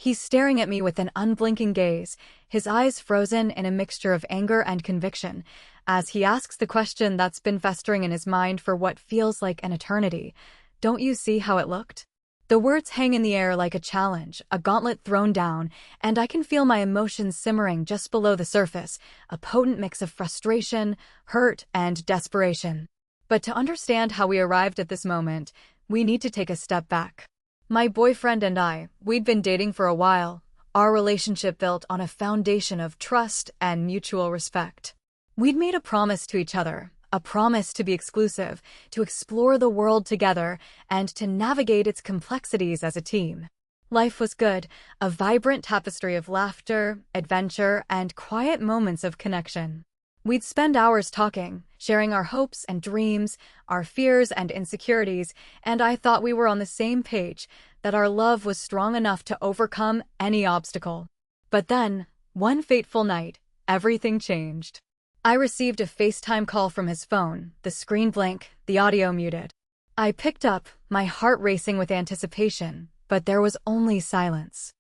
He's staring at me with an unblinking gaze, his eyes frozen in a mixture of anger and conviction, as he asks the question that's been festering in his mind for what feels like an eternity. Don't you see how it looked? The words hang in the air like a challenge, a gauntlet thrown down, and I can feel my emotions simmering just below the surface, a potent mix of frustration, hurt, and desperation. But to understand how we arrived at this moment, we need to take a step back. My boyfriend and we'd been dating for a while, our relationship built on a foundation of trust and mutual respect. We'd made a promise to each other, a promise to be exclusive, to explore the world together, and to navigate its complexities as a team. Life was good, a vibrant tapestry of laughter, adventure, and quiet moments of connection. We'd spend hours talking, sharing our hopes and dreams, our fears and insecurities, and I thought we were on the same page, that our love was strong enough to overcome any obstacle. But then, one fateful night, everything changed. I received a FaceTime call from his phone, the screen blank, the audio muted. I picked up, my heart racing with anticipation, but there was only silence.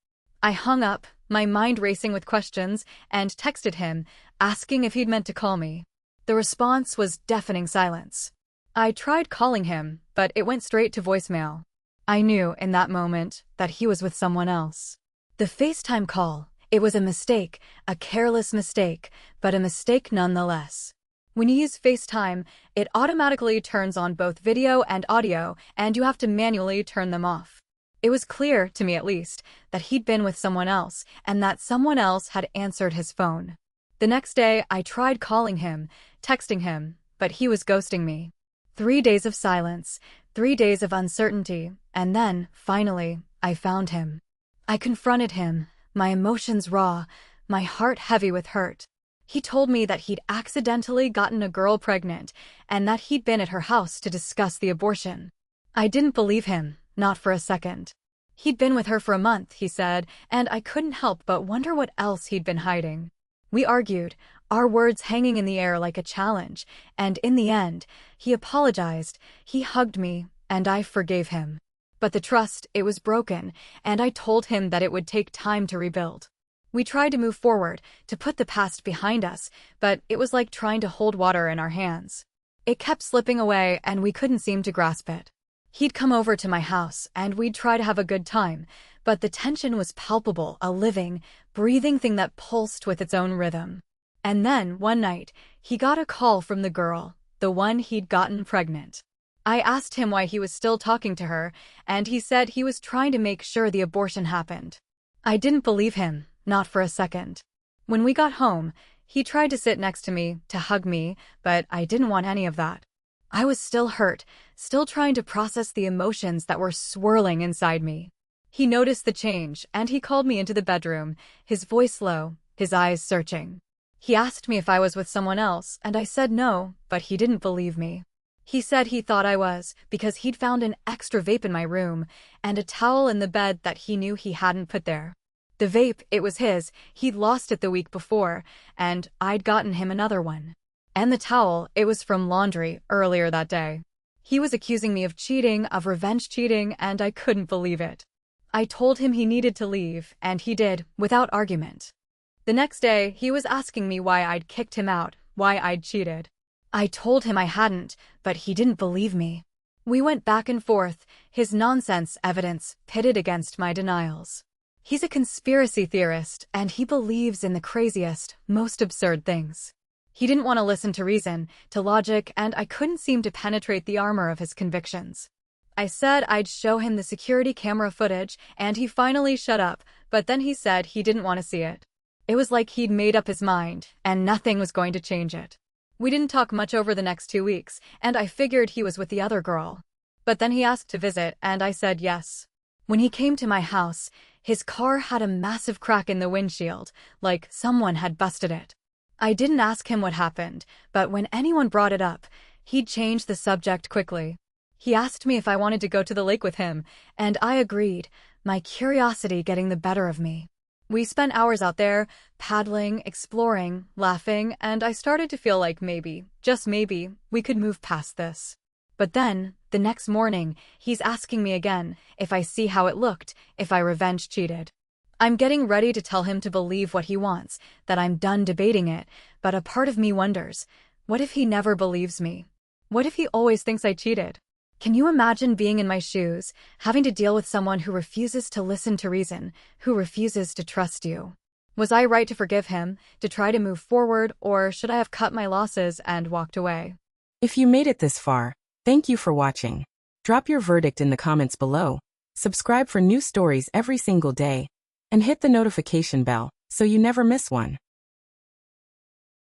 I hung up, my mind racing with questions, and texted him, asking if he'd meant to call me. The response was deafening silence. I tried calling him, but it went straight to voicemail. I knew in that moment that he was with someone else. The FaceTime call, it was a mistake, a careless mistake, but a mistake nonetheless. When you use FaceTime, it automatically turns on both video and audio, and you have to manually turn them off. It was clear, to me at least, that he'd been with someone else, and that someone else had answered his phone. The next day, I tried calling him, texting him, but he was ghosting me. 3 days of silence, 3 days of uncertainty, and then, finally, I found him. I confronted him, my emotions raw, my heart heavy with hurt. He told me that he'd accidentally gotten a girl pregnant, and that he'd been at her house to discuss the abortion. I didn't believe him, not for a second. He'd been with her for a month, he said, and I couldn't help but wonder what else he'd been hiding. We argued, our words hanging in the air like a challenge, and in the end, he apologized, he hugged me, and I forgave him. But the trust, it was broken, and I told him that it would take time to rebuild. We tried to move forward, to put the past behind us, but it was like trying to hold water in our hands. It kept slipping away, and we couldn't seem to grasp it. He'd come over to my house, and we'd try to have a good time, but the tension was palpable, a living, breathing thing that pulsed with its own rhythm. And then, one night, he got a call from the girl, the one he'd gotten pregnant. I asked him why he was still talking to her, and he said he was trying to make sure the abortion happened. I didn't believe him, not for a second. When we got home, he tried to sit next to me, to hug me, but I didn't want any of that. I was still hurt, still trying to process the emotions that were swirling inside me. He noticed the change, and he called me into the bedroom, his voice low, his eyes searching. He asked me if I was with someone else, and I said no, but he didn't believe me. He said he thought I was, because he'd found an extra vape in my room, and a towel in the bed that he knew he hadn't put there. The vape, it was his, he'd lost it the week before, and I'd gotten him another one. And the towel, it was from laundry, earlier that day. He was accusing me of cheating, of revenge cheating, and I couldn't believe it. I told him he needed to leave, and he did, without argument. The next day, he was asking me why I'd kicked him out, why I'd cheated. I told him I hadn't, but he didn't believe me. We went back and forth, his nonsense evidence pitted against my denials. He's a conspiracy theorist, and he believes in the craziest, most absurd things. He didn't want to listen to reason, to logic, and I couldn't seem to penetrate the armor of his convictions. I said I'd show him the security camera footage, and he finally shut up, but then he said he didn't want to see it. It was like he'd made up his mind, and nothing was going to change it. We didn't talk much over the next 2 weeks, and I figured he was with the other girl. But then he asked to visit, and I said yes. When he came to my house, his car had a massive crack in the windshield, like someone had busted it. I didn't ask him what happened, but when anyone brought it up, he'd change the subject quickly. He asked me if I wanted to go to the lake with him, and I agreed, my curiosity getting the better of me. We spent hours out there, paddling, exploring, laughing, and I started to feel like maybe, just maybe, we could move past this. But then, the next morning, he's asking me again, if I see how it looked, if I revenge cheated. I'm getting ready to tell him to believe what he wants, that I'm done debating it, but a part of me wonders, what if he never believes me? What if he always thinks I cheated? Can you imagine being in my shoes, having to deal with someone who refuses to listen to reason, who refuses to trust you? Was I right to forgive him, to try to move forward, or should I have cut my losses and walked away? If you made it this far, thank you for watching. Drop your verdict in the comments below. Subscribe for new stories every single day. And hit the notification bell so you never miss one.